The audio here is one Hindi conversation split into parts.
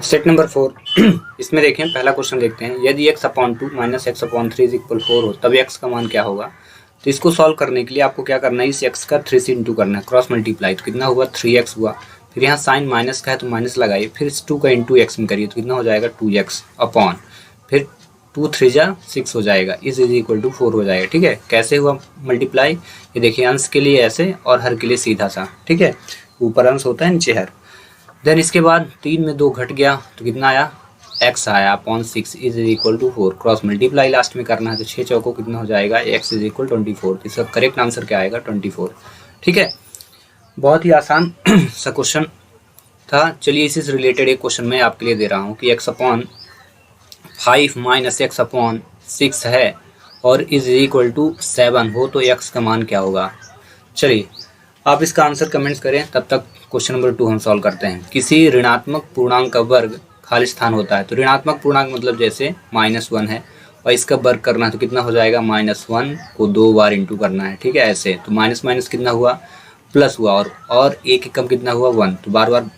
सेट नंबर 4 इसमें देखें पहला क्वेश्चन देखते हैं। यदि x/2 - x/3 = 4 हो तब x का मान क्या होगा। तो इसको सॉल्व करने के लिए आपको क्या करना है, इस x का 3 से इंटू करना है, क्रॉस मल्टीप्लाई। तो कितना हुआ 3x हुआ। फिर यहाँ साइन माइनस का है तो माइनस लगाइए, फिर इस 2 का इंटू x में करिए तो कितना हो जाएगा 2x अपॉन, फिर 2 3 जा 6 हो जाएगा, इज इक्वल टू 4 हो जाएगा। ठीक है, कैसे हुआ मल्टीप्लाई, ये देखिए अंश के लिए ऐसे और हर के लिए सीधा सा। ठीक है, ऊपर अंश होता है नीचे हर। देन इसके बाद 3 में 2 घट गया तो कितना आया x आया upon 6 is equal to 4, cross multiply last में करना है तो 6 चौको कितना हो जाएगा x इज इक्वल 24। इसका करेक्ट आंसर क्या आएगा 24। ठीक है, बहुत ही आसान सा क्वेश्चन था। चलिए इसी से रिलेटेड एक क्वेश्चन मैं आपके लिए दे रहा हूँ कि x/5 - x/6 है और इज इक्वल टू 7 हो तो x का मान क्या होगा। चलिए आप इसका आंसर कमेंट्स करें, तब तक क्वेश्चन नंबर 2 हम सॉल्व करते हैं। किसी ऋणात्मक पूर्णांक का वर्ग खाली स्थान होता है। तो ऋणात्मक पूर्णांक मतलब जैसे -1 है और इसका वर्ग करना है तो कितना हो जाएगा, -1 को 2 बार इंटू करना है। ठीक है, ऐसे तो माइनस माइनस कितना हुआ प्लस हुआ, और एक कम कितना हुआ 1, तो बार बार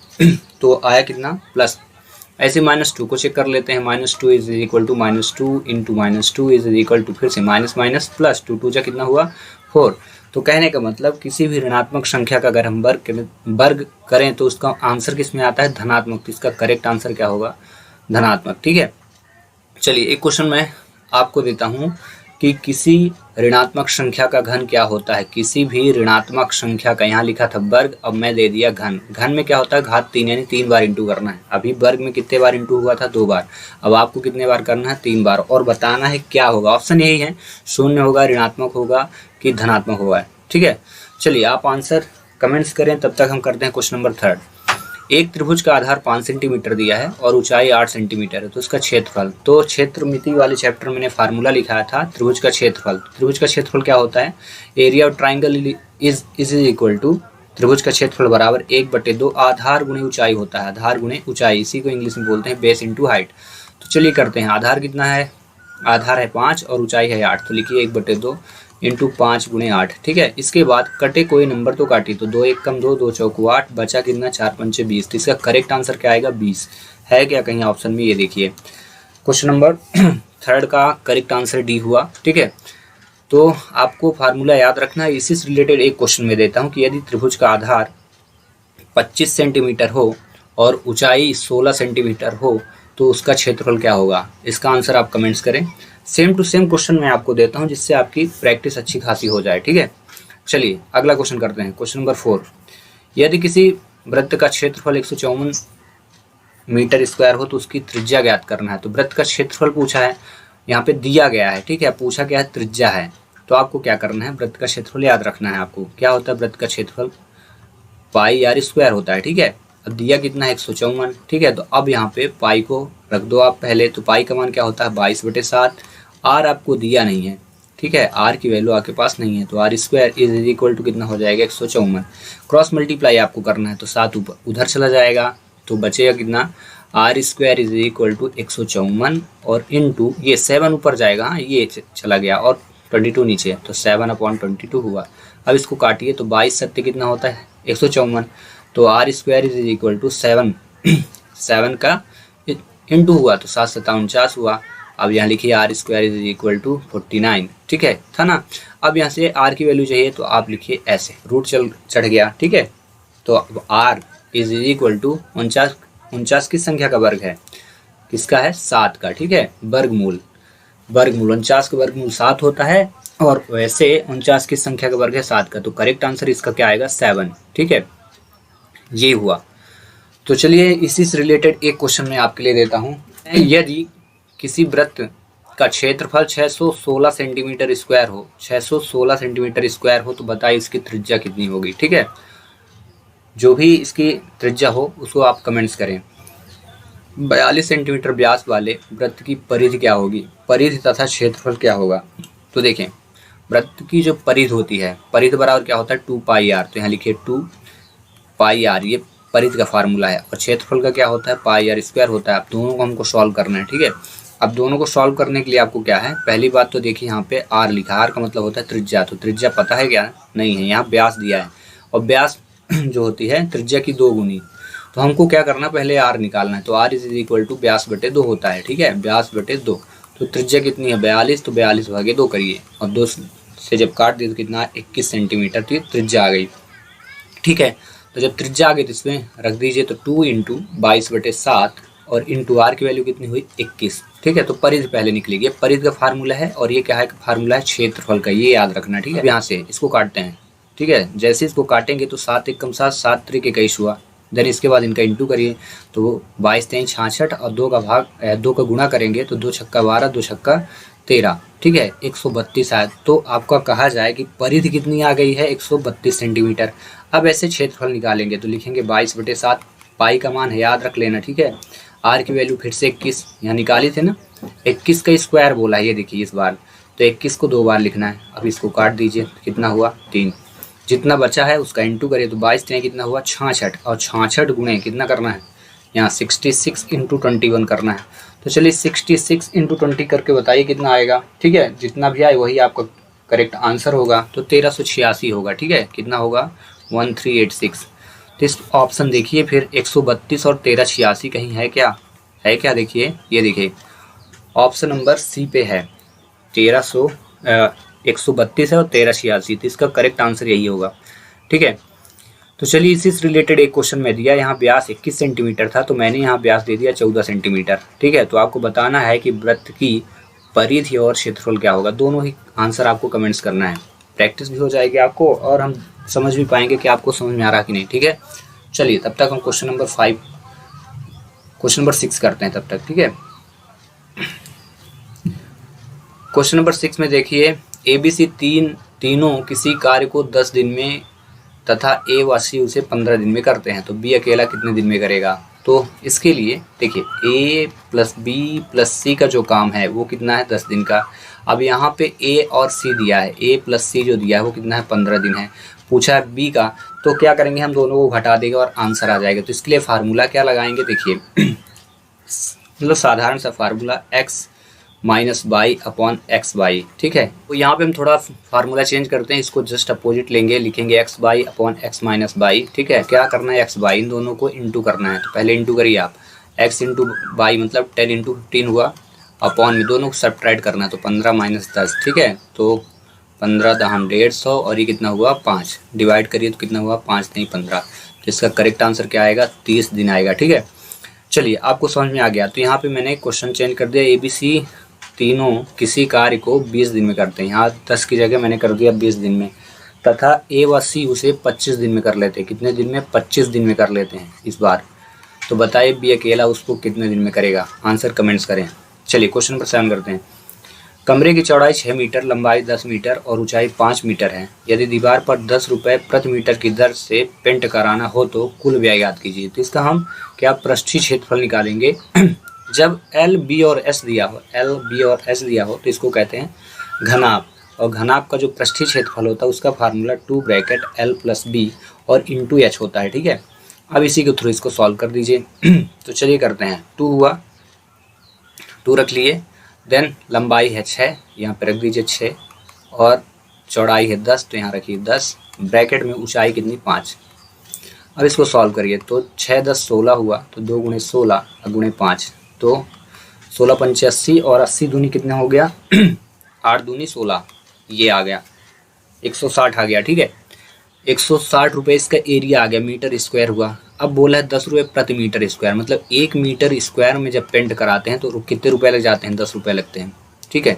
तो आया कितना प्लस। ऐसे -2 को चेक कर लेते हैं, -2 is equal to -2 into -2 is equal to, फिर से माइनस माइनस प्लस 2 2 जा कितना हुआ 4। तो कहने का मतलब किसी भी ऋणात्मक संख्या का अगर हम वर्ग करें तो उसका आंसर किस में आता है, धनात्मक। तो इसका करेक्ट आंसर क्या होगा, धनात्मक। ठीक है, चलिए एक क्वेश्चन मैं आपको देता हूं कि किसी ऋणात्मक संख्या का घन क्या होता है। किसी भी ऋणात्मक संख्या का, यहाँ लिखा था वर्ग, अब मैं दे दिया घन। घन में क्या होता है, घात 3 यानी 3 बार इंटू करना है। अभी वर्ग में कितने बार इंटू हुआ था, 2 बार। अब आपको कितने बार करना है, 3 बार, और बताना है क्या होगा। ऑप्शन यही है, शून्य होगा, ऋणात्मक होगा कि धनात्मक होगा। ठीक है, चलिए आप आंसर कमेंट्स करें, तब तक हम करते हैं क्वेश्चन नंबर 3। एक त्रिभुज का आधार 5 सेंटीमीटर दिया है और ऊंचाई 8 सेंटीमीटर है, तो उसका क्षेत्रफल। तो क्षेत्रमिति वाले चैप्टर में मैंने फार्मूला लिखाया था त्रिभुज का क्षेत्रफल। त्रिभुज का क्षेत्रफल क्या होता है, area of triangle is equal to, त्रिभुज का क्षेत्रफल बराबर 1/2 आधार गुणे ऊंचाई होता है। आधार गुणे ऊंचाई, इसी को इंग्लिश में बोलते हैं बेस इंटू हाइट। तो चलिए करते हैं, आधार कितना है, आधार है 5 और ऊंचाई है 8, तो लिखिए 1/2 इंटू 5 गुणे 8। ठीक है, इसके बाद कटे कोई नंबर तो काटिए, तो 2 1 कम 2, 2 चौको 8, बचा कितना 4 पंचे 20। तो इसका करेक्ट आंसर क्या आएगा, 20 है क्या कहीं ऑप्शन में, ये देखिए क्वेश्चन नंबर 3 का करेक्ट आंसर डी हुआ। ठीक है, तो आपको फार्मूला याद रखना है। इसी से रिलेटेड एक क्वेश्चन में देता हूँ कि यदि त्रिभुज का आधार 25 सेंटीमीटर हो और ऊंचाई 16 सेंटीमीटर हो तो उसका क्षेत्रफल क्या होगा। इसका आंसर आप कमेंट्स करें। सेम टू सेम क्वेश्चन मैं आपको देता हूं जिससे आपकी प्रैक्टिस अच्छी खासी हो जाए। ठीक है, चलिए अगला क्वेश्चन करते हैं, क्वेश्चन नंबर 4। यदि किसी वृत्त का क्षेत्रफल 154 मीटर स्क्वायर हो तो उसकी त्रिज्या ज्ञात करना है। तो वृत्त का क्षेत्रफल पूछा है, यहाँ पे दिया गया है। ठीक है, पूछा क्या है, त्रिज्या है। तो आपको क्या करना है, वृत्त का क्षेत्रफल याद रखना है आपको। क्या होता है वृत्त का क्षेत्रफल, पाई आर स्क्वायर होता है। ठीक है, अब दिया कितना है 154। ठीक है, तो अब यहाँ पे पाई को रख दो आप पहले। तो पाई का मान क्या होता है 22/7। आर आपको दिया नहीं है, ठीक है, आर की वैल्यू आपके पास नहीं है, तो r square is equal to कितना हो जाएगा 154। क्रॉस मल्टीप्लाई आपको करना है तो 7 उधर चला जाएगा, तो बचेगा कितना, r square is equal to 154 और इंटू ये 7 ऊपर जाएगा, हाँ ये चला गया, और 22 नीचे, तो 7/22 हुआ। अब इसको काटिए तो 22 सत्य कितना होता है 154, तो r square is equal to 7 का इंटू हुआ तो 7 7 49 हुआ। अब यहाँ लिखिए r square is equal to 49। ठीक है, था ना। अब यहाँ से आर की वैल्यू चाहिए तो आप लिखिए ऐसे, रूट चढ़ गया। ठीक है, तो अब आर इज इक्वल टू 49 किस संख्या का वर्ग है, किसका है 7 का। ठीक है, वर्गमूल 49 का वर्गमूल 7 होता है, और वैसे 49 किस संख्या का वर्ग है 7 का। तो करेक्ट आंसर इसका क्या आएगा 7। ठीक है, ये हुआ। तो चलिए इसी से रिलेटेड एक क्वेश्चन मैं आपके लिए देता हूँ। यदि किसी वृत्त का क्षेत्रफल 616 सेंटीमीटर स्क्वायर हो, 616 सेंटीमीटर स्क्वायर हो, तो बताइए इसकी त्रिज्या कितनी होगी। ठीक है, जो भी इसकी त्रिज्या हो उसको आप कमेंट्स करें। 42 सेंटीमीटर व्यास वाले वृत्त की परिधि क्या होगी, परिधि तथा क्षेत्रफल क्या होगा। तो देखें वृत्त की जो परिधि होती है, परिधि बराबर क्या होता है 2πr, तो यहाँ लिखिए 2πr, ये परिधि का फार्मूला है। और क्षेत्रफल का क्या होता है πr स्क्वायर होता है। अब दोनों को हमको सॉल्व करना है। ठीक है, अब दोनों को सॉल्व करने के लिए आपको क्या है, पहली बात तो देखिए यहाँ पे r लिखा, r का मतलब होता है त्रिज्या। तो त्रिज्या पता है क्या, नहीं है, यहाँ व्यास दिया है, और व्यास जो होती है त्रिज्या की 2 गुनी। तो हमको क्या करना, पहले आर निकालना है। तो आर इज इक्वल टू व्यास बटे 2 होता है, ठीक है, व्यास बटे 2। तो त्रिज्या कितनी है 42, तो 42 भागे 2 करिए और 2 से जब काट दिए तो कितना 21 सेंटीमीटर की त्रिज्या आ गई, ठीक है। तो जब त्रिज्या आ गई तो इसमें रख दीजिए, तो 2 इंटू 22/7 और इंटू आर की वैल्यू कितनी हुई 21, ठीक है। तो परिधि पहले निकलेगी, परिधि का फार्मूला है और ये क्या है, फार्मूला है क्षेत्रफल का, ये याद रखना, ठीक है। यहाँ से इसको काटते हैं, ठीक है। जैसे इसको काटेंगे तो 7 1 कम 7, 7 3 21 हुआ। देन इसके बाद इनका इंटू करिए, तो 22 3 66 और 2 का भाग 2 का गुणा करेंगे तो 2 छक्का 12, 2 छक्का 13, ठीक है, 132 आया। तो आपका कहा जाए कि परिधि कितनी आ गई है 132 सेंटीमीटर। अब ऐसे क्षेत्रफल निकालेंगे तो लिखेंगे 22/7, पाई का मान है याद रख लेना, ठीक है। आर की वैल्यू फिर से 21 यहाँ निकाली थे ना, 21 का स्क्वायर बोला है ये देखिए इस बार, तो 21 को 2 बार लिखना है। अब इसको काट दीजिए, कितना हुआ 3, जितना बचा है उसका इंटू करिए, तो 22 3 कितना हुआ 66 और 66 गुणे कितना करना है यहाँ 66 इंटू 21 करना है। तो चलिए 66 इंटू 20 करके बताइए कितना आएगा, ठीक है। जितना भी आए वही आपका करेक्ट आंसर होगा, तो 1386 होगा, ठीक है। कितना होगा 1386। तो इस ऑप्शन देखिए फिर 132 और 1386 कहीं है क्या, है क्या, देखिए ये देखिए ऑप्शन नंबर सी पे है 132 है और 1386, तो इसका करेक्ट आंसर यही होगा, ठीक है। तो चलिए इसी से रिलेटेड एक क्वेश्चन में दिया, यहाँ व्यास 21 सेंटीमीटर था तो मैंने यहाँ व्यास दे दिया 14 सेंटीमीटर, ठीक है। तो आपको बताना है कि वृत्त की परिधि और क्षेत्रफल क्या होगा, दोनों ही आंसर आपको कमेंट्स करना है। प्रैक्टिस भी हो जाएगी आपको और हम समझ भी पाएंगे कि आपको समझ में आ रहा कि नहीं, ठीक है। चलिए तब तक हम क्वेश्चन नंबर 6 करते हैं तब तक, ठीक है। क्वेश्चन नंबर 6 में देखिए, ABC तीनों किसी कार्य को 10 दिन में तथा A व C उसे 15 दिन में करते हैं, तो B अकेला कितने दिन में करेगा। तो इसके लिए देखिए A + B + C का जो काम है वो कितना है 10 दिन का। अब यहाँ पे A और C दिया है, A + C जो दिया है वो कितना है 15 दिन है। पूछा है B का, तो क्या करेंगे हम दोनों को घटा देंगे और आंसर आ जाएगा। तो इसके लिए फार्मूला क्या लगाएंगे, देखिए मतलब साधारण सा फार्मूला x - y/x/y, ठीक है। तो यहाँ पे हम थोड़ा फार्मूला चेंज करते हैं, इसको जस्ट अपोजिट लेंगे, लिखेंगे x/x - y, ठीक है। क्या करना है x/y इन दोनों को इंटू करना है, तो पहले इंटू करिए आप, x × y मतलब 10 × 15 हुआ, अपॉन में दोनों को सब्ट्रैक्ट करना है, तो 15 - 10, ठीक है। तो 15 दहम 150 और ये कितना हुआ 5, डिवाइड करिए तो कितना हुआ 5 नहीं 15। तो इसका करेक्ट आंसर क्या आएगा 30 दिन आएगा, ठीक है। चलिए आपको समझ में आ गया। तो यहाँ पे मैंने क्वेश्चन चेंज कर दिया, ABC तीनों किसी कार्य को 20 दिन में करते हैं, यहाँ 10 की जगह मैंने कर दिया 20 दिन में, तथा A व C उसे 25 दिन में कर लेते हैं। कितने दिन में 25 दिन में कर लेते हैं इस बार। तो बताइए B अकेला उसको कितने दिन में करेगा, आंसर कमेंट्स करें। चलिए क्वेश्चन नंबर 7 करते हैं। कमरे की चौड़ाई 6 मीटर, लंबाई 10 मीटर और ऊंचाई 5 मीटर है। यदि दीवार पर 10 रुपये प्रति मीटर की दर से पेंट कराना हो तो कुल व्यय ज्ञात कीजिए। तो इसका हम क्या पृष्ठीय क्षेत्रफल निकालेंगे। जब L, B और S दिया हो तो इसको कहते हैं घनाभ, और घनाभ का जो पृष्ठीय क्षेत्रफल होता है उसका फार्मूला 2 L + B और इंटू H होता है, ठीक है। अब इसी के थ्रू इसको सॉल्व कर दीजिए। तो चलिए करते हैं, 2 हुआ, 2 रख लिए, देन लंबाई है 6, यहाँ पे रख दीजिए 6, और चौड़ाई है 10, तो यहाँ रखिए 10, ब्रैकेट में ऊंचाई कितनी 5। अब इसको सॉल्व करिए, तो 6 10 16 हुआ, तो 2 × 16 × 5, तो 16 × 5 80 और 80 दूनी कितना हो गया 8 दूनी 16, ये आ गया 160 आ गया, ठीक है। 160 रुपये इसका एरिया आ गया, मीटर स्क्वायर हुआ। अब बोला है 10 रुपये प्रति मीटर स्क्वायर, मतलब 1 मीटर स्क्वायर में जब पेंट कराते हैं तो कितने रुपए लग जाते हैं 10 रुपये लगते हैं, ठीक है।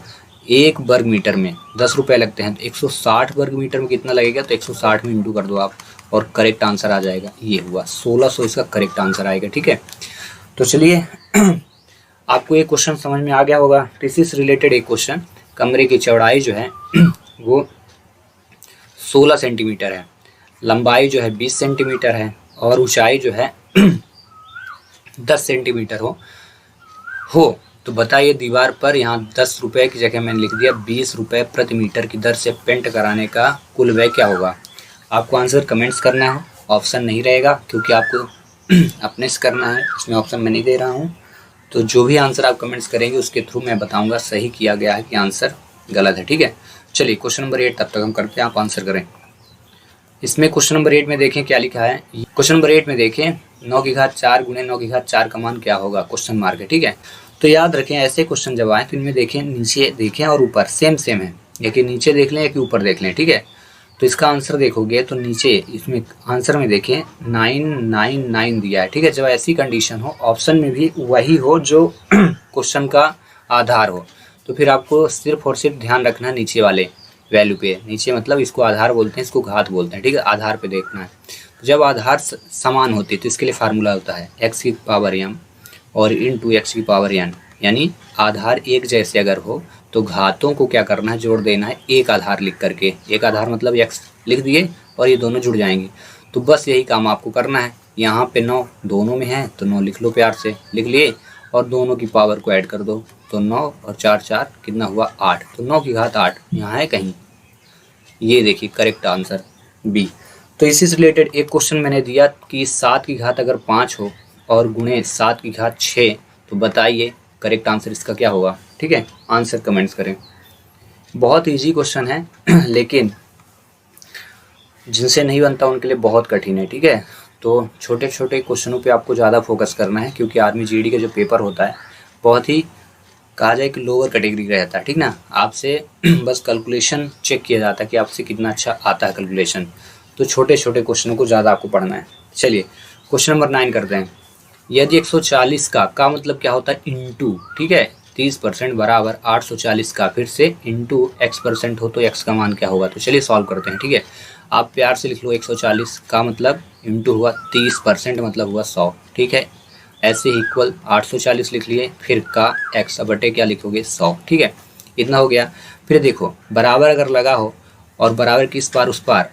1 वर्ग मीटर में 10 रुपये लगते हैं, तो 160 वर्ग मीटर में कितना लगेगा, तो 160 में इंटू कर दो आप और करेक्ट आंसर आ जाएगा, ये हुआ 1600 इसका करेक्ट आंसर आएगा, ठीक है। तो चलिए आपको एक क्वेश्चन समझ में आ गया होगा। तो इसी से रिलेटेड एक क्वेश्चन, कमरे की चौड़ाई जो है वो 16 सेंटीमीटर है, लंबाई जो है 20 सेंटीमीटर है और ऊंचाई जो है 10 सेंटीमीटर हो तो बताइए दीवार पर यहाँ 10 रुपये की जगह मैंने लिख दिया 20 रुपये प्रति मीटर की दर से पेंट कराने का कुल व्यय क्या होगा। आपको आंसर कमेंट्स करना है, ऑप्शन नहीं रहेगा क्योंकि आपको अपने से करना है, इसमें ऑप्शन मैं नहीं दे रहा हूँ। तो जो भी आंसर आप कमेंट्स करेंगे उसके थ्रू मैं बताऊँगा सही किया गया है कि आंसर गलत है, ठीक है। चलिए क्वेश्चन नंबर 8 तब तक हम करते हैं, आप आंसर करें। इसमें क्वेश्चन नंबर 8 में देखें क्या लिखा है। क्वेश्चन नंबर 8 में देखें 9 की घात 4 गुणे 9 की घात 4 का मान क्या होगा, क्वेश्चन मार्क है। ठीक है, तो याद रखें ऐसे क्वेश्चन जब आए तो इनमें देखें नीचे देखें और ऊपर सेम सेम है, या कि नीचे देख लें या कि ऊपर देख लें। ठीक है, तो इसका आंसर देखोगे तो नीचे इसमें आंसर में देखें 999 दिया है। ठीक है, जब ऐसी कंडीशन हो ऑप्शन में भी वही हो जो क्वेश्चन का आधार हो, तो फिर आपको सिर्फ और सिर्फ ध्यान रखना है नीचे वाले वैल्यू पे। नीचे मतलब इसको आधार बोलते हैं, इसको घात बोलते हैं। ठीक है, आधार पे देखना है। तो जब आधार समान होती है तो इसके लिए फार्मूला होता है x की पावर m और इंटू x की पावर n, यानी आधार एक जैसे अगर हो तो घातों को क्या करना है, जोड़ देना है एक आधार लिख करके। एक आधार मतलब x लिख दिए और ये दोनों जुड़ जाएंगे। तो बस यही काम आपको करना है। यहाँ पे 9 दोनों में है तो 9 लिख लो, प्यार से लिख लिए, और दोनों की पावर को ऐड कर दो। तो 9 और 4 4 कितना हुआ 8, तो 9 की घात 8 यहाँ है कहीं। ये देखिए करेक्ट आंसर बी। तो इसी से रिलेटेड एक क्वेश्चन मैंने दिया कि 7 की घात अगर 5 हो और गुणे 7 की घात 6, तो बताइए करेक्ट आंसर इसका क्या होगा। ठीक है, आंसर कमेंट्स करें। बहुत इजी क्वेश्चन है लेकिन जिनसे नहीं बनता उनके लिए बहुत कठिन है। ठीक है, तो छोटे छोटे क्वेश्चनों पे आपको ज़्यादा फोकस करना है, क्योंकि आर्मी जीडी का जो पेपर होता है बहुत ही कहा जाए कि लोअर कैटेगरी का रहता है। ठीक ना, आपसे बस कैलकुलेशन चेक किया जाता है कि आपसे कितना अच्छा आता है कैलकुलेशन। तो छोटे छोटे क्वेश्चनों को ज़्यादा आपको पढ़ना है। चलिए क्वेश्चन नंबर 9 करते हैं। यदि 140 का मतलब क्या होता है इंटू, ठीक है 30% बराबर 840 का फिर से इंटू x% हो तो x का मान क्या होगा। तो चलिए सॉल्व करते हैं। ठीक है, आप प्यार से लिख लो 140 का मतलब इंटू हुआ 30% मतलब हुआ 100। ठीक है, ऐसे ही इक्वल 840 लिख लिए, फिर का x बटे क्या लिखोगे 100। ठीक है, इतना हो गया। फिर देखो बराबर अगर लगा हो और बराबर किस पार उस पार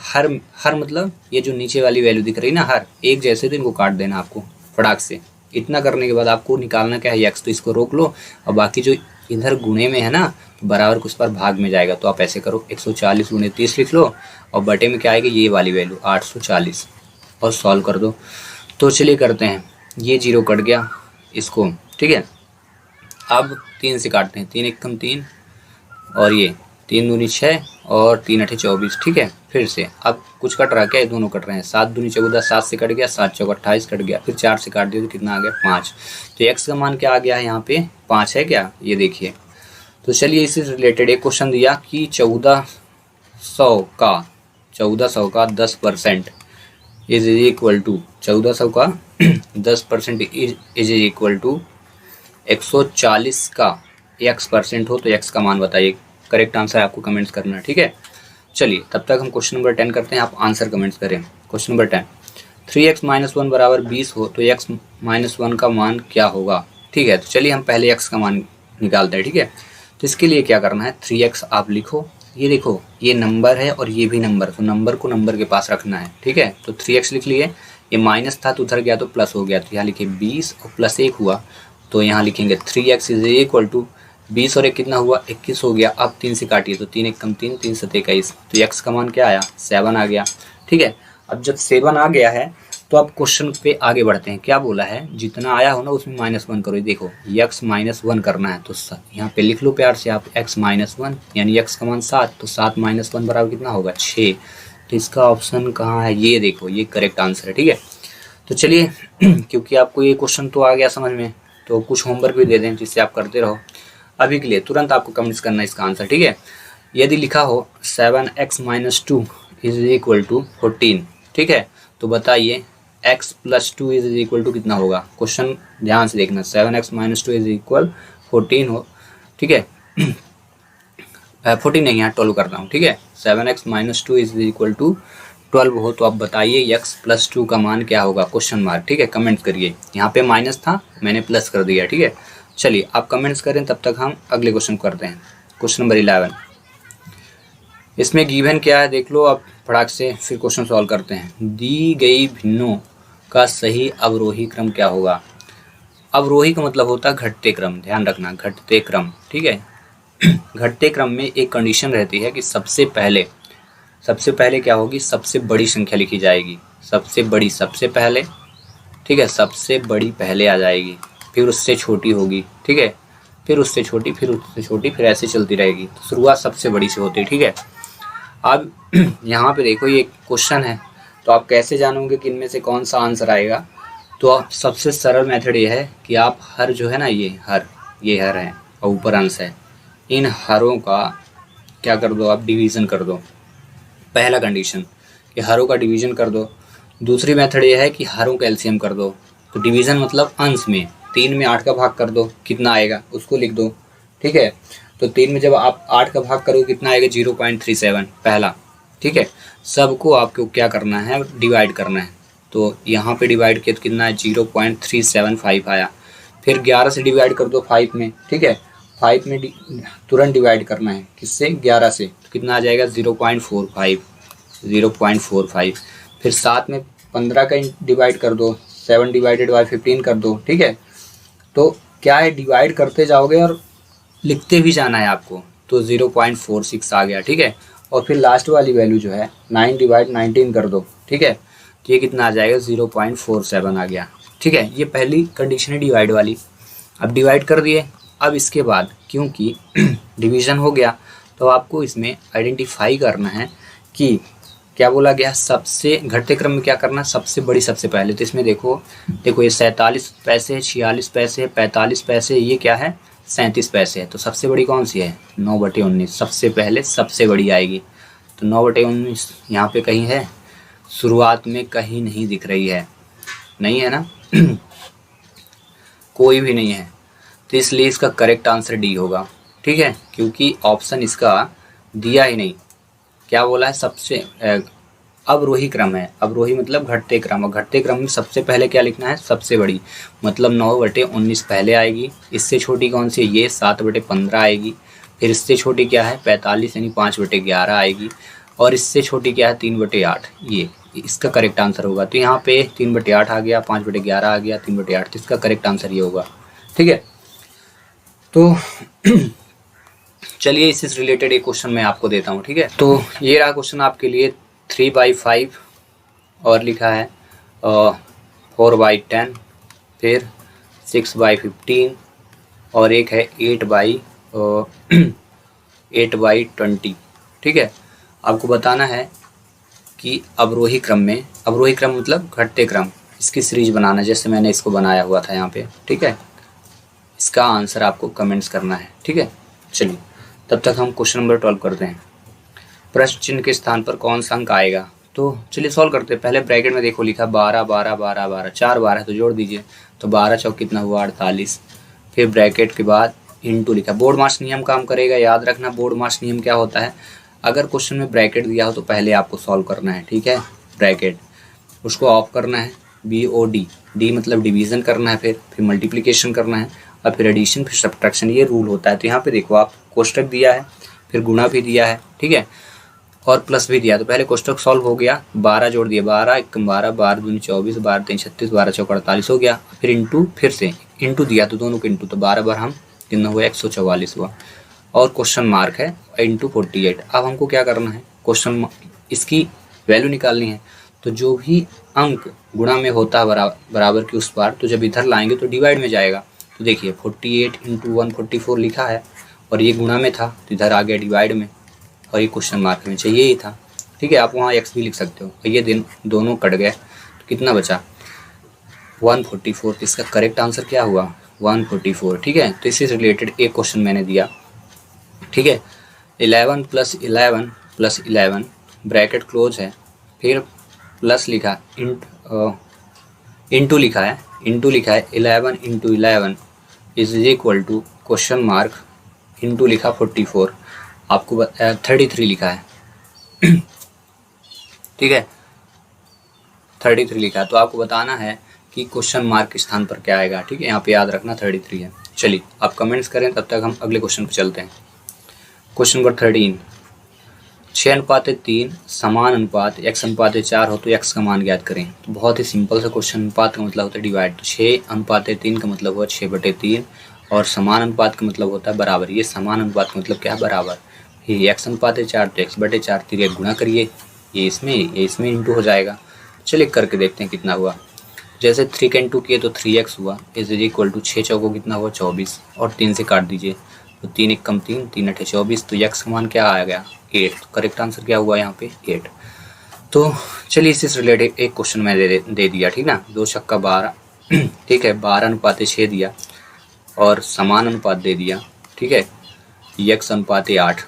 हर मतलब ये जो नीचे वाली वैल्यू दिख रही ना हर एक जैसे, तो इनको काट देना आपको फटाक से। इतना करने के बाद आपको निकालना क्या है x, तो इसको रोक लो और बाकी जो इधर गुणे में है ना तो बराबर कुछ पर भाग में जाएगा। तो आप ऐसे करो 140 गुणे 30 लिख लो और बटे में क्या आएगी ये वाली वैल्यू 840 और सॉल्व कर दो। तो चलिए करते हैं, ये 0 कट गया इसको। ठीक है, अब 3 से काटते हैं, 3 एकम 3 और ये 3 दूनी 6 और 3 अठे 24। ठीक है, फिर से अब कुछ कट रहा क्या, ये दोनों कट रहे हैं। 7 दूनी 14, 7 से कट गया, 7 चौक 28 कट गया, फिर 4 से काट दिया तो कितना आ गया 5। तो x का मान क्या आ गया है यहाँ पे 5 है क्या, ये देखिए। तो चलिए इससे रिलेटेड एक क्वेश्चन दिया कि 1400 का 10% इज इक्वल टू 1400 का 10% इज इक्वल टू 140 का x% हो तो x का मान बताइए। करेक्ट आंसर आपको कमेंट्स करना है। ठीक है, चलिए तब तक हम क्वेश्चन नंबर 10 करते हैं, आप आंसर कमेंट्स करें। क्वेश्चन नंबर 10, 3x - 1 बराबर 20 हो तो x - 1 का मान क्या होगा। ठीक है, तो चलिए हम पहले x का मान निकालते हैं। ठीक है, तो इसके लिए क्या करना है 3x आप लिखो, ये देखो ये नंबर है और ये भी नंबर, तो नंबर को नंबर के पास रखना है। ठीक है, तो 3x लिख लिए, ये माइनस था तो उधर गया तो प्लस हो गया, तो यहाँ लिखे 20 और प्लस 1 हुआ तो यहाँ लिखेंगे 3x इज इक्वल टू 20 और 1 कितना हुआ 21 हो गया। अब 3 से काटिए तो 3 एकम 3, 3 7 21, तो x का मान क्या आया 7 आ गया। ठीक है, अब जब 7 आ गया है तो अब क्वेश्चन पे आगे बढ़ते हैं। क्या बोला है, जितना आया हो ना उसमें -1 करो। देखो x - 1 करना है तो यहाँ पे लिख लो प्यार से आप x - 1 यानी x का मान 7, तो 7 - 1 बराबर कितना होगा 6। तो इसका ऑप्शन कहाँ है, ये देखो ये करेक्ट आंसर है। ठीक है, तो चलिए क्योंकि आपको ये क्वेश्चन तो आ गया समझ में, तो कुछ होमवर्क भी दे दें जिससे आप करते रहो। अभी के लिए तुरंत आपको कमेंट्स करना है इसका आंसर। ठीक है, यदि लिखा हो 7x - 2 इज इक्वल टू 14, ठीक है, तो बताइए x + 2 इज इक्वल टू कितना होगा। क्वेश्चन ध्यान से देखना, 7x - 2 इज इक्वल 14 हो। ठीक है 14 नहीं, यहाँ 12 करता हूँ। ठीक है, 7x - 2 इज इक्वल टू 12 हो तो अब बताइए x + 2 का मान क्या होगा, क्वेश्चन मार्क। ठीक है, कमेंट करिए, यहाँ पे माइनस था मैंने प्लस कर दिया। ठीक है, चलिए आप कमेंट्स करें, तब तक हम अगले क्वेश्चन करते हैं। क्वेश्चन नंबर 11, इसमें गिवन क्या है देख लो आप फटाक से, फिर क्वेश्चन सॉल्व करते हैं। दी गई भिन्नों का सही अवरोही क्रम क्या होगा। अवरोही का मतलब होता है घटते क्रम, ध्यान रखना घटते क्रम। ठीक है, घटते क्रम में एक कंडीशन रहती है कि सबसे पहले क्या होगी, सबसे बड़ी संख्या लिखी जाएगी, सबसे बड़ी सबसे पहले। ठीक है, सबसे बड़ी पहले आ जाएगी, फिर उससे छोटी होगी। ठीक है, फिर उससे छोटी, फिर उससे छोटी, फिर ऐसे चलती रहेगी। तो शुरुआत सबसे बड़ी से होती है। ठीक है, अब यहाँ पे देखो ये क्वेश्चन है, तो आप कैसे जानोगे कि इनमें से कौन सा आंसर आएगा। तो आप सबसे सरल मेथड ये है कि आप हर जो है ना, ये हर है और ऊपर अंश है, इन हरों का क्या कर दो, आप डिवीज़न कर दो। पहला कंडीशन कि हरों का डिवीज़न कर दो। दूसरी मेथड ये है कि हरों का एलसीएम कर दो। तो डिवीज़न मतलब अंश में 3 में 8 का भाग कर दो, कितना आएगा उसको लिख दो। ठीक है, तो 3 में जब आप 8 का भाग करोगे कितना आएगा, 0.37 पहला। ठीक है, सबको आपको क्या करना है, डिवाइड करना है। तो यहाँ पे डिवाइड किया तो कितना है, 0.375 आया। फिर 11 से डिवाइड कर दो 5 में। ठीक है, 5 में तुरंत डिवाइड करना है, किससे, 11 से, तो कितना आ जाएगा 0.45। फिर 7 में 15 का डिवाइड कर दो, 7 डिवाइडेड बाई 15 कर दो। ठीक है, तो क्या है, डिवाइड करते जाओगे और लिखते भी जाना है आपको। तो 0.46 आ गया। ठीक है, और फिर लास्ट वाली वैल्यू जो है 9 डिवाइड 19 कर दो। ठीक है, तो ये कितना आ जाएगा, 0.47 आ गया। ठीक है, ये पहली कंडीशन है डिवाइड वाली। अब डिवाइड कर दिए, अब इसके बाद क्योंकि डिवीज़न हो गया तो आपको इसमें आइडेंटिफाई करना है कि क्या बोला गया, सबसे घटते क्रम में क्या करना, सबसे बड़ी सबसे पहले। तो इसमें देखो ये 47 पैसे, 46 पैसे, 45 पैसे, ये क्या है, 37 पैसे है। तो सबसे बड़ी कौन सी है, 9/19, सबसे पहले सबसे बड़ी आएगी। तो 9/19 यहाँ पे कहीं है, शुरुआत में कहीं नहीं दिख रही है, नहीं है ना कोई भी नहीं है, तो इसलिए इसका करेक्ट आंसर डी होगा। ठीक है, क्योंकि ऑप्शन इसका दिया ही नहीं। क्या बोला है, सबसे अवरोही क्रम है, अवरोही मतलब घटते क्रम, और घटते क्रम में सबसे पहले क्या लिखना है, सबसे बड़ी, मतलब 9/19 पहले आएगी। इससे छोटी कौन सी है, ये 7/15 आएगी। फिर इससे छोटी क्या है, 45 यानी 5/11 आएगी। और इससे छोटी क्या है, 3/8, ये इसका करेक्ट आंसर होगा। तो यहाँ पे 3/8 आ गया, 5/11 आ गया, 3/8, तो इसका करेक्ट आंसर ये होगा। ठीक है, तो चलिए इससे रिलेटेड एक क्वेश्चन मैं आपको देता हूँ। ठीक है, तो ये रहा क्वेश्चन आपके लिए, 3/5 और लिखा है 4/10, फिर 6/15 और एक है 8/20। ठीक है, आपको बताना है कि अवरोही क्रम में, अवरोही क्रम मतलब घटते क्रम, इसकी सीरीज बनाना है, जैसे मैंने इसको बनाया हुआ था यहाँ पे। ठीक है, इसका आंसर आपको कमेंट्स करना है। ठीक है, चलिए तब तक हम क्वेश्चन नंबर 12 करते हैं। प्रश्न चिन्ह के स्थान पर कौन सा अंक आएगा, तो चलिए सॉल्व करते हैं। पहले ब्रैकेट में देखो लिखा 12 12 12 12, 4 12 है तो जोड़ दीजिए, तो 12 चौक कितना हुआ, 48। फिर ब्रैकेट के बाद इंटू लिखा। बोर्ड मास नियम काम करेगा, याद रखना बोर्ड मास नियम क्या होता है, अगर क्वेश्चन में ब्रैकेट दिया हो तो पहले आपको सॉल्व करना है। ठीक है, ब्रैकेट उसको ऑफ करना है, BOD, डी मतलब डिवीज़न करना है, फिर मल्टीप्लिकेशन करना है, और फिर एडिशन, फिर सब्ट्रैक्शन, ये रूल होता है। तो यहाँ पे देखो आप कोष्टक दिया है, फिर गुणा भी दिया है। ठीक है, और प्लस भी दिया। तो पहले कोष्टक सॉल्व हो गया, 12 जोड़ दिया, 12 1 12, 12 दूनी 24, 12 3 36, 12 चौक 48 हो गया। फिर इंटू, फिर से इंटू दिया तो दोनों को इंटू, तो 12 बार हम कितना हुआ, 144 हुआ। और क्वेश्चन मार्क है इंटू 48। अब हमको क्या करना है, क्वेश्चन इसकी वैल्यू निकालनी है। तो जो भी अंक गुणा में होता है बराबर की उस पार, तो जब इधर लाएंगे तो डिवाइड में जाएगा। तो देखिए 48 × 144 लिखा है, और ये गुणा में था तो इधर आ गया डिवाइड में, और ये क्वेश्चन मार्क में चाहिए ही था। ठीक है, आप वहाँ x भी लिख सकते हो। और ये दोनों कट गए तो कितना बचा, 144। तो इसका करेक्ट आंसर क्या हुआ, 144। ठीक है, तो इससे रिलेटेड एक क्वेश्चन मैंने दिया। ठीक है, 11 + 11 + 11 ब्रैकेट क्लोज है, फिर प्लस लिखा, इंटू लिखा है 11 × 11 = क्वेश्चन मार्क, इंटू लिखा 44, आपको 33 लिखा है। ठीक है, 33 लिखा है, तो आपको बताना है कि क्वेश्चन मार्क के स्थान पर क्या आएगा। ठीक है, यहाँ पे याद रखना 33 है। चलिए आप कमेंट्स करें, तब तक हम अगले क्वेश्चन पर चलते हैं। क्वेश्चन नंबर 13, 6:3 समान अनुपात x/4 हो तो x का मान ज्ञात करें। तो बहुत ही सिंपल सा क्वेश्चन, अनुपात का मतलब होता है डिवाइड। तो 6:3 का मतलब हुआ 6/3, और समान अनुपात का मतलब होता है बराबर। ये समान अनुपात का मतलब क्या है, बराबर। ये x/4 तो x/4, 3 गुणा करिए, ये इसमें इंटू हो जाएगा। चलिए करके देखते हैं कितना हुआ। जैसे 3 का इंटू किए तो 3x हुआ, = 6 चौको कितना हुआ, 24, और 3 से काट दीजिए तो 3 × 1 = 3, 3 × 8 = 24। तो x का मान क्या आ गया, 8। तो करेक्ट आंसर क्या हुआ यहाँ पे 8। तो चलिए इससे रिलेटेड एक क्वेश्चन मैं दे दिया, ठीक ना। 2 छक्का 12, ठीक है, 12:6 दिया और समान अनुपात दे दिया, ठीक है, x अनुपात 8।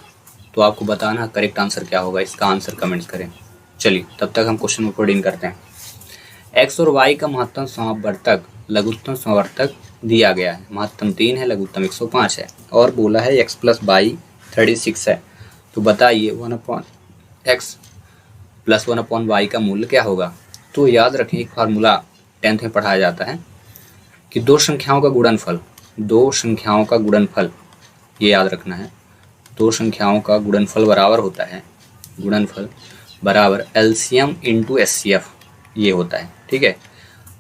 तो आपको बताना करेक्ट आंसर क्या होगा, इसका आंसर कमेंट्स करें। चलिए तब तक हम क्वेश्चन को रीडिंग करते हैं। x और y का महत्तम समवर्तक लघुत्तम समवर्तक दिया गया है। महत्तम 3 है, लघुत्तम 105 है और बोला है x + y 36 है। तो बताइए 1/x + 1/y का मूल्य क्या होगा। तो याद रखें एक फार्मूला 10th में पढ़ाया जाता है कि दो संख्याओं का गुणनफल, ये याद रखना है, दो संख्याओं का गुणनफल बराबर होता है, गुणनफल बराबर LCM × SCF ये होता है, ठीक है।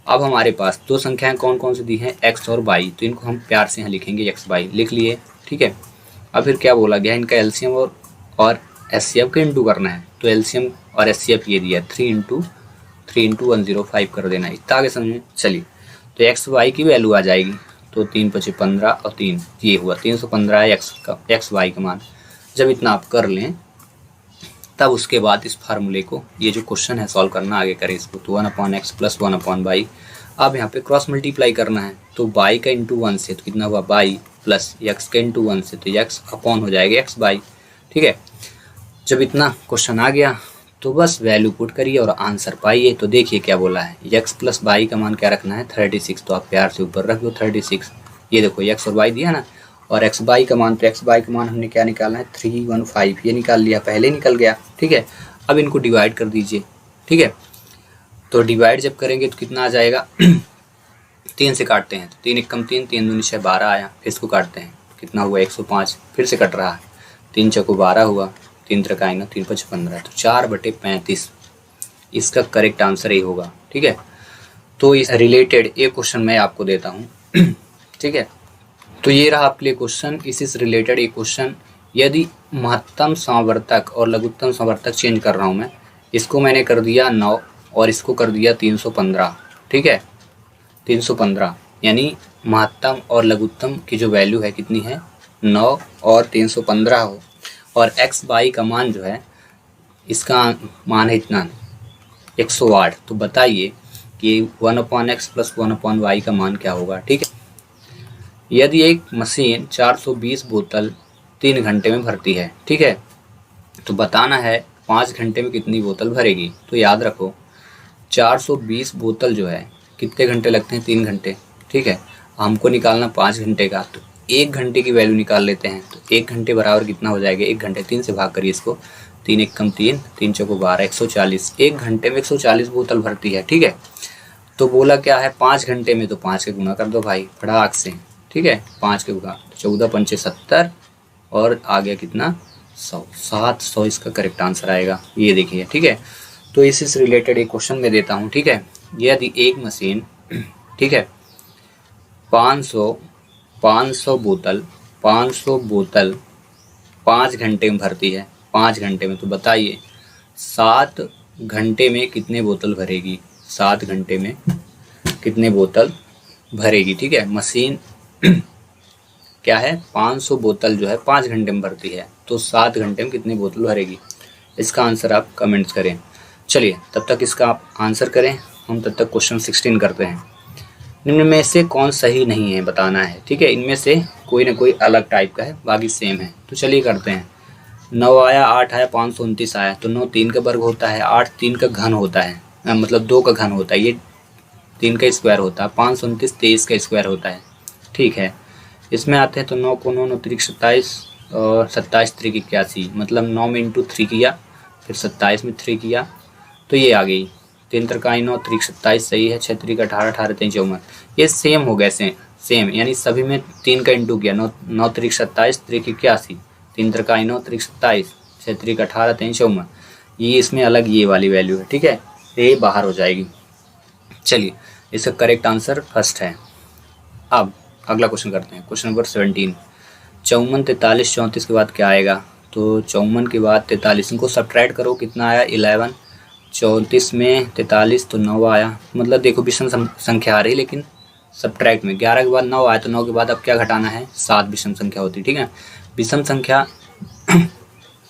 अब हमारे पास दो संख्याएं कौन कौन सी दी हैं, x और y, तो इनको हम प्यार से यहाँ लिखेंगे x y, लिख लिए, ठीक है। अब फिर क्या बोला गया, इनका LCM और SCF का इंटू करना है। तो LCM और SCF ये दिया 3 × 105 कर देना, इतना आगे समझें। चलिए तो x y की वैल्यू आ जाएगी, तो 3 × 5 = 15 और 3 ये हुआ 315 है x y का मान। जब इतना आप कर लें तब उसके बाद इस फार्मूले को, ये जो क्वेश्चन है सॉल्व करना, आगे करें इसको। तो 1/x + 1/y, अब यहाँ पे क्रॉस मल्टीप्लाई करना है। तो y का × 1 से तो कितना हुआ y प्लस x का × 1 से तो x अपॉन हो जाएगा x y, ठीक है। जब इतना क्वेश्चन आ गया तो बस वैल्यू पुट करिए और आंसर पाइए। तो देखिए क्या बोला है, x + y का मान क्या रखना है 36, तो आप प्यार से ऊपर रख दो 36। ये देखो x और y दिया ना, और x y का मान, तो x y का मान हमने क्या निकालना है 315, ये निकाल लिया, पहले निकल गया, ठीक है। अब इनको डिवाइड कर दीजिए, ठीक है। तो डिवाइड जब करेंगे तो कितना आ जाएगा 3 से काटते हैं तो 3 × 1 = 3, 3 × 2 = 6 12 आया। फिर इसको काटते हैं कितना हुआ 105, फिर से कट रहा है, 3 × 4 = 12 हुआ, 3 × 3 = 3 × 5 = 15, तो 4/35 इसका करेक्ट आंसर ही होगा, ठीक है। तो इस रिलेटेड एक क्वेश्चन मैं आपको देता हूँ, ठीक है। तो ये रहा आपके लिए क्वेश्चन, इसी से रिलेटेड एक क्वेश्चन। यदि महत्तम समवर्तक और लघुत्तम समवर्तक चेंज कर रहा हूँ मैं, इसको मैंने कर दिया 9 और इसको कर दिया 315, ठीक है, 315, यानी महत्तम और लघुत्तम की जो वैल्यू है कितनी है 9 और 315 हो, और x y का मान जो है, इसका मान है इतना 108। तो बताइए कि 1/x + 1/y का मान क्या होगा, ठीक है। यदि एक मशीन 420 बोतल 3 घंटे में भरती है, ठीक है, तो बताना है 5 घंटे में कितनी बोतल भरेगी। तो याद रखो 420 बोतल जो है कितने घंटे लगते हैं 3 घंटे, ठीक है। हमको निकालना 5 घंटे का, तो 1 घंटे की वैल्यू निकाल लेते हैं। तो 1 घंटे बराबर कितना हो जाएगा, 1 घंटे 3 से भाग करिए इसको, 3 × 1 = 3, 3 × 4 = 12, 140, 1 घंटे में 140 बोतल भरती है, ठीक है। तो बोला क्या है 5 घंटे में, तो 5 के गुना कर दो भाई फटाक से, ठीक है, 5 के गुना 14 × 5 = 70 और आ गया कितना 100, 700 इसका करेक्ट आंसर आएगा, ये देखिए, ठीक है। तो इसी से रिलेटेड एक क्वेश्चन मैं देता हूँ, ठीक है। यदि एक मशीन, ठीक है, 500 बोतल 5 घंटे में भरती है, 5 घंटे में, तो बताइए 7 घंटे में कितने बोतल भरेगी, 7 घंटे में कितने बोतल भरेगी, ठीक है। मशीन क्या है 500 बोतल जो है 5 घंटे में भरती है, तो 7 घंटे में कितनी बोतल भरेगी, इसका आंसर आप कमेंट्स करें। चलिए तब तक इसका आप आंसर करें, हम तब तक क्वेश्चन 16 करते हैं। निम्न में से कौन सही नहीं है बताना है, ठीक है। इनमें से कोई ना कोई अलग टाइप का है, बाकी सेम है। तो चलिए करते हैं। 9 आया, 8 आया, 529 आया, तो 9 3 का वर्ग होता है, 8 3 का घन होता है, मतलब 2 का घन होता है, ये 3 का स्क्वायर होता है, 529 23 का स्क्वायर होता है, ठीक है। इसमें आते हैं तो 9 को 9 9 3 27 और 27 3 81, मतलब 9 में × 3 किया, फिर 27 में 3 किया, तो ये आ गई 3 × 9 3 27 सही है, 6 3 18 18 3 54, ये सेम हो गए सेम, यानी सभी में 3 का इंटू किया, 9 9 3 27 3 81, 3 × 9 3 27, 6 3 18 3 54, ये इसमें अलग ये वाली वैल्यू है, ठीक है, ये बाहर हो जाएगी। चलिए इसका करेक्ट आंसर फर्स्ट है। अब अगला क्वेश्चन करते हैं, क्वेश्चन नंबर 17। 54 43 34 के बाद क्या आएगा, तो 54 के बाद 43, इनको सब्ट्रैक्ट करो, कितना आया 11, 34 में 43 तो 9 आया, मतलब देखो विषम संख्या आ रही, लेकिन सब्ट्रैक्ट में 11 के बाद 9 आया, तो 9 के बाद अब क्या घटाना है 7 विषम संख्या होती है, ठीक है। विषम संख्या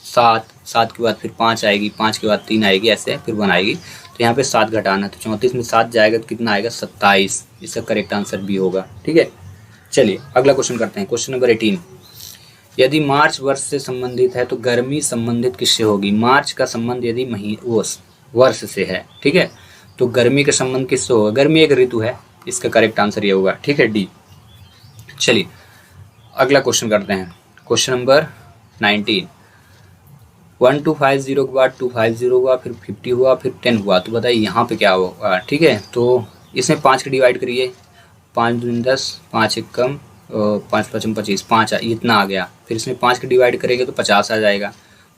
7 7 के बाद फिर 5 आएगी, 5 के बाद 3 आएगी, ऐसे फिर 1 आएगी। तो यहाँ पे 7 घटाना है, तो 34 में 7 जाएगा तो कितना आएगा 27। इसका करेक्ट आंसर बी होगा। ठीक है, चलिए अगला क्वेश्चन करते हैं। क्वेश्चन नंबर 18, यदि मार्च वर्ष से संबंधित है तो गर्मी संबंधित किससे होगी? मार्च का संबंध यदि वर्ष से है, ठीक है, तो गर्मी का संबंध किससे होगा? गर्मी एक ऋतु है, इसका करेक्ट आंसर ये होगा। ठीक है, डी। चलिए अगला क्वेश्चन करते हैं। क्वेश्चन नंबर 19, 1250 के बाद 250 हुआ, फिर 50 हुआ, फिर 10 हुआ, तो बताइए यहाँ पे क्या होगा? ठीक है, तो इसमें 5 के डिवाइड करिए, 5 दूनी 10, 5 एक कम, 5 पचम 25, 5 इतना आ गया। फिर इसमें 5 के डिवाइड करेंगे तो 50 आ जाएगा।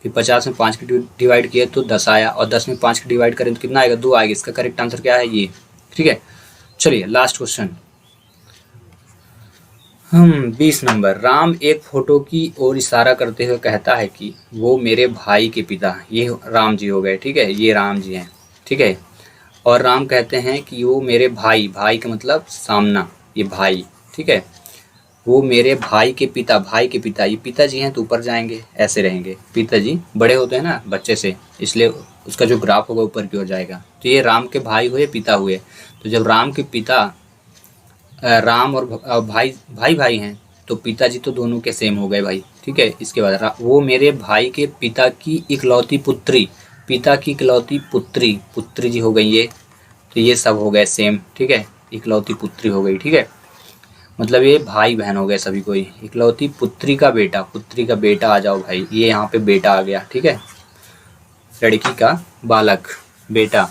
फिर 50 में 5 के डिवाइड किए तो 10 आया, और 10 में 5 के डिवाइड करें तो कितना आएगा? 2 आएगा। इसका करेक्ट आंसर क्या है? ये। ठीक है, चलिए लास्ट क्वेश्चन 20 नंबर, राम एक फोटो की ओर इशारा करते हुए कहता है कि वो मेरे भाई के पिता, ये राम जी हो गए। ठीक है, ये राम जी हैं। ठीक है, और राम कहते हैं कि वो मेरे भाई, भाई का मतलब सामना, ये भाई। ठीक है, वो मेरे भाई के पिता, भाई के पिता, ये पिताजी हैं तो ऊपर जाएंगे, ऐसे रहेंगे। पिताजी बड़े होते हैं ना बच्चे से, इसलिए उसका जो ग्राफ होगा ऊपर की ओर जाएगा। तो ये राम के भाई हुए, पिता हुए। तो जब राम के पिता, राम और भाई भाई भाई हैं, तो पिताजी तो दोनों के सेम हो गए भाई। ठीक है, इसके बाद वो मेरे भाई के पिता की इकलौती पुत्री, पिता की इकलौती पुत्री, पुत्री जी हो गई ये, तो ये सब हो गए सेम। ठीक है, इकलौती पुत्री हो गई। ठीक है, मतलब ये भाई बहन हो गए सभी कोई। इकलौती पुत्री का बेटा, पुत्री का बेटा आ जाओ भाई, ये यहाँ पे बेटा आ गया। ठीक है, लड़की का बालक बेटा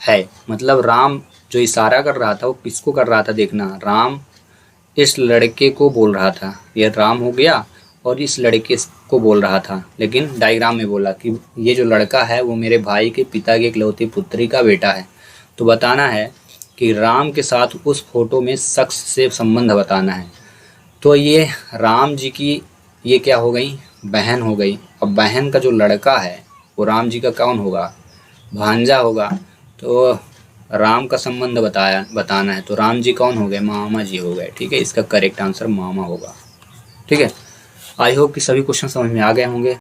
है, मतलब राम जो इशारा कर रहा था वो किसको कर रहा था? देखना, राम इस लड़के को बोल रहा था, ये राम हो गया, और इस लड़के को बोल रहा था, लेकिन डायग्राम में बोला कि ये जो लड़का है वो मेरे भाई के पिता की इकलौती पुत्री का बेटा है। तो बताना है कि राम के साथ उस फोटो में शख्स से संबंध बताना है। तो ये राम जी की ये क्या हो गई? बहन हो गई। अब बहन का जो लड़का है वो राम जी का कौन होगा? भांजा होगा। तो राम का संबंध बताना है, तो राम जी कौन हो गए? मामा जी हो गए। ठीक है, इसका करेक्ट आंसर मामा होगा। ठीक है, आई होप कि सभी क्वेश्चन समझ में आ गए होंगे।